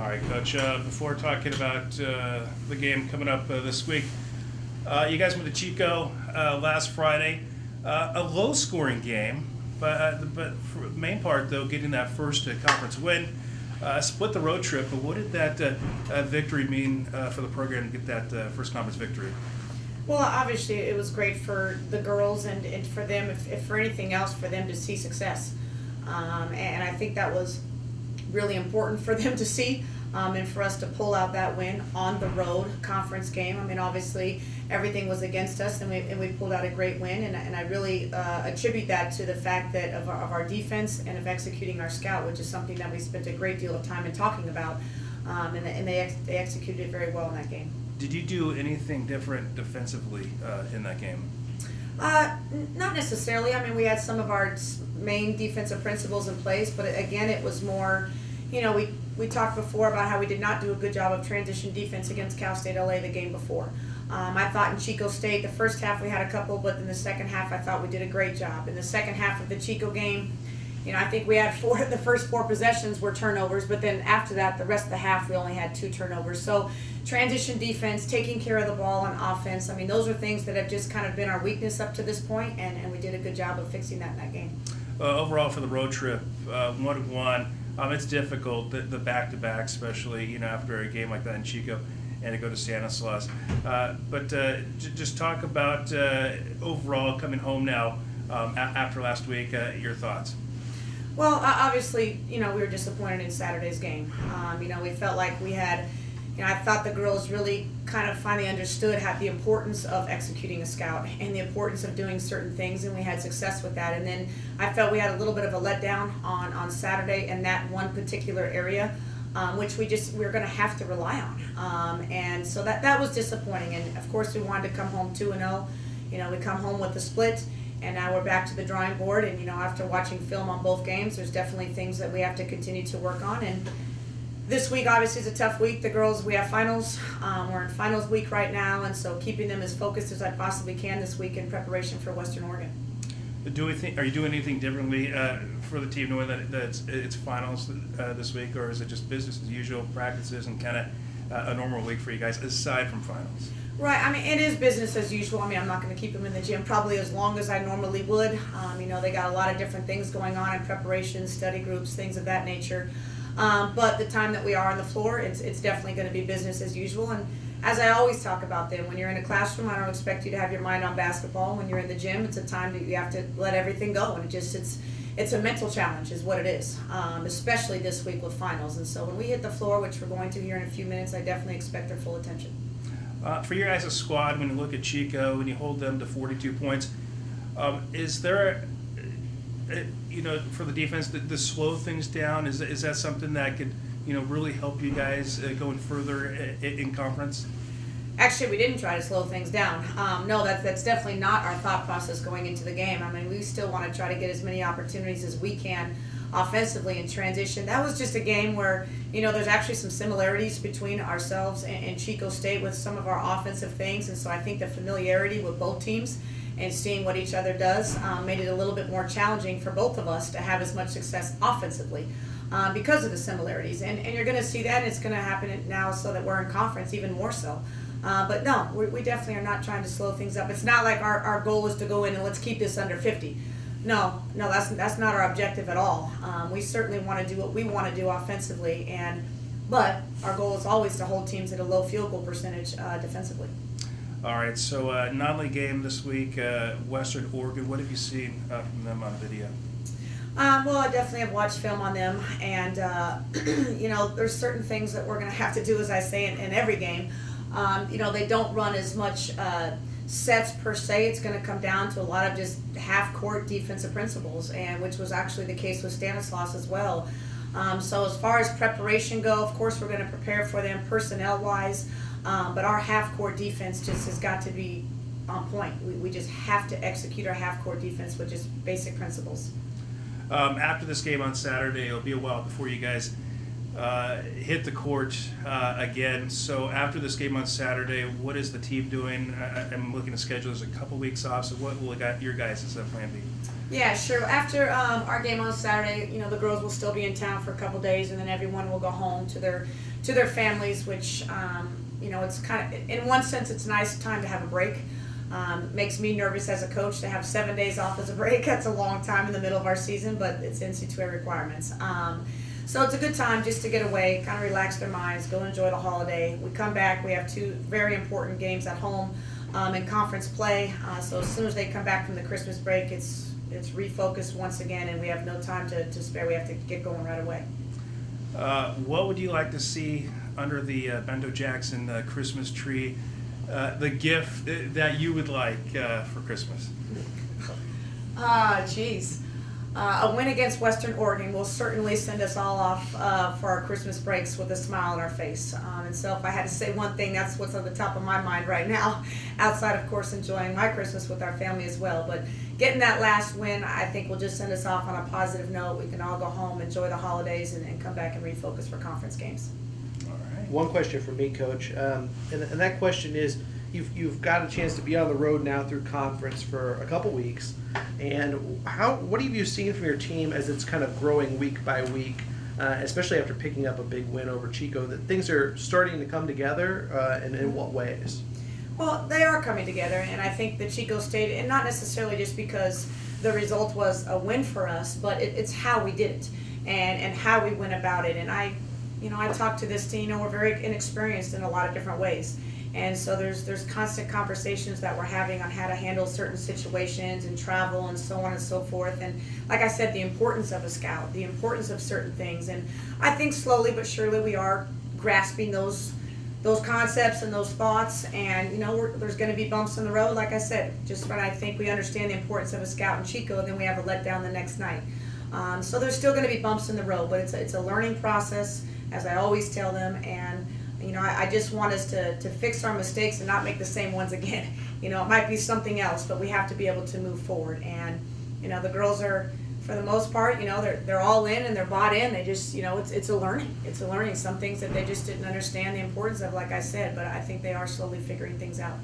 All right, Coach. Before talking about the game coming up this week, you guys went to Chico last Friday. A low-scoring game, but for the main part, though, getting that first conference win. Split the road trip, but what did that victory mean for the program to get that first conference victory? Well, obviously, it was great for the girls and for them, if for anything else, for them to see success. And I think that was really important for them to see, and for us to pull out that win on the road conference game. I mean, obviously, everything was against us, and we pulled out a great win. And I really attribute that to the fact that of our defense and of executing our scout, which is something that we spent a great deal of time in talking about. And they executed it very well in that game. Did you do anything different defensively in that game? Not necessarily. I mean, we had some of our main defensive principles in place, but again, it was more, we talked before about how we did not do a good job of transition defense against Cal State LA the game before. I thought in Chico State, the first half we had a couple, but in the second half I thought we did a great job. In the second half of the Chico game, I think we had the first four possessions were turnovers, but then after that, the rest of the half, we only had 2 turnovers. So transition defense, taking care of the ball on offense, I mean, those are things that have just kind of been our weakness up to this point, and we did a good job of fixing that in that game. Overall, for the road trip, 1-1, it's difficult, the back-to-back, especially, after a game like that in Chico, and to go to Stanislaus. But just talk about overall coming home now after last week, your thoughts. Well, obviously, we were disappointed in Saturday's game. We felt like we had, I thought the girls really kind of finally understood the importance of executing a scout and the importance of doing certain things, and we had success with that. And then I felt we had a little bit of a letdown on Saturday in that one particular area, which we were going to have to rely on. And so that was disappointing. And of course, we wanted to come home 2-0. We come home with the split. And now we're back to the drawing board, and after watching film on both games, there's definitely things that we have to continue to work on. And this week obviously is a tough week. The girls, we have finals. We're in finals week right now, and so keeping them as focused as I possibly can this week in preparation for Western Oregon. Are you doing anything differently for the team, knowing that it's finals this week, or is it just business as usual, practices, and kind of a normal week for you guys aside from finals? Right. I mean, it is business as usual. I mean, I'm not going to keep them in the gym probably as long as I normally would. They got a lot of different things going on in preparation, study groups, things of that nature. But the time that we are on the floor, it's definitely going to be business as usual. And as I always talk about them, when you're in a classroom, I don't expect you to have your mind on basketball. When you're in the gym, it's a time that you have to let everything go. And it's a mental challenge is what it is, especially this week with finals. And so when we hit the floor, which we're going to here in a few minutes, I definitely expect their full attention. For your guys' squad, when you look at Chico and you hold them to 42 points, is there, for the defense, to slow things down? Is that something that could, really help you guys going further in conference? Actually, we didn't try to slow things down. No, that's definitely not our thought process going into the game. I mean, we still want to try to get as many opportunities as we can offensively in transition. That was just a game where, there's actually some similarities between ourselves and Chico State with some of our offensive things. And so I think the familiarity with both teams and seeing what each other does made it a little bit more challenging for both of us to have as much success offensively because of the similarities. And you're going to see that, and it's going to happen now so that we're in conference even more so. But no, we definitely are not trying to slow things up. It's not like our goal is to go in and let's keep this under 50. No, that's not our objective at all. We certainly want to do what we want to do offensively, but our goal is always to hold teams at a low field goal percentage defensively. All right, so non-league game this week, Western Oregon. What have you seen from them on video? Well, I definitely have watched film on them, and there's certain things that we're going to have to do, as I say, in every game. They don't run as much sets per se. It's going to come down to a lot of just half-court defensive principles, and which was actually the case with Stanislaus as well. So as far as preparation go, of course we're going to prepare for them personnel-wise, but our half-court defense just has got to be on point. We just have to execute our half-court defense with just basic principles. After this game on Saturday, it'll be a while before you guys hit the court again. So after this game on Saturday, what is the team doing? I'm looking at schedule. There's a couple weeks off. So what will your guys' plan be? Yeah, sure. After our game on Saturday, the girls will still be in town for a couple days, and then everyone will go home to their families. Which it's kind of, in one sense, it's a nice time to have a break. Makes me nervous as a coach to have 7 days off as a break. That's a long time in the middle of our season, but it's NC2A requirements. So it's a good time just to get away, kind of relax their minds, go enjoy the holiday. We come back, we have 2 very important games at home in conference play. So as soon as they come back from the Christmas break, it's refocused once again, and we have no time to spare. We have to get going right away. What would you like to see under the Bento-Jackson Christmas tree? The gift that you would like for Christmas? Geez. A win against Western Oregon will certainly send us all off for our Christmas breaks with a smile on our face. And so if I had to say one thing, that's what's on the top of my mind right now, outside, of course, enjoying my Christmas with our family as well. But getting that last win, I think, will just send us off on a positive note. We can all go home, enjoy the holidays, and come back and refocus for conference games. All right. One question for me, Coach, and that question is, you've got a chance to be on the road now through conference for a couple weeks, and what have you seen from your team as it's kind of growing week by week, especially after picking up a big win over Chico, that things are starting to come together, and in what ways? Well, they are coming together, and I think that Chico State, and not necessarily just because the result was a win for us, but it's how we did it and how we went about it. And I talked to this team, we're very inexperienced in a lot of different ways. And so there's constant conversations that we're having on how to handle certain situations and travel and so on and so forth. And like I said, the importance of a scout, the importance of certain things. And I think slowly but surely we are grasping those concepts and those thoughts. And there's going to be bumps in the road. Like I said, just when I think we understand the importance of a scout in Chico, then we have a letdown the next night. So there's still going to be bumps in the road, but it's a learning process, as I always tell them. And I just want us to fix our mistakes and not make the same ones again. It might be something else, but we have to be able to move forward. And, the girls are, for the most part, they're all in and they're bought in. They just, it's a learning. It's a learning. Some things that they just didn't understand the importance of, like I said, but I think they are slowly figuring things out.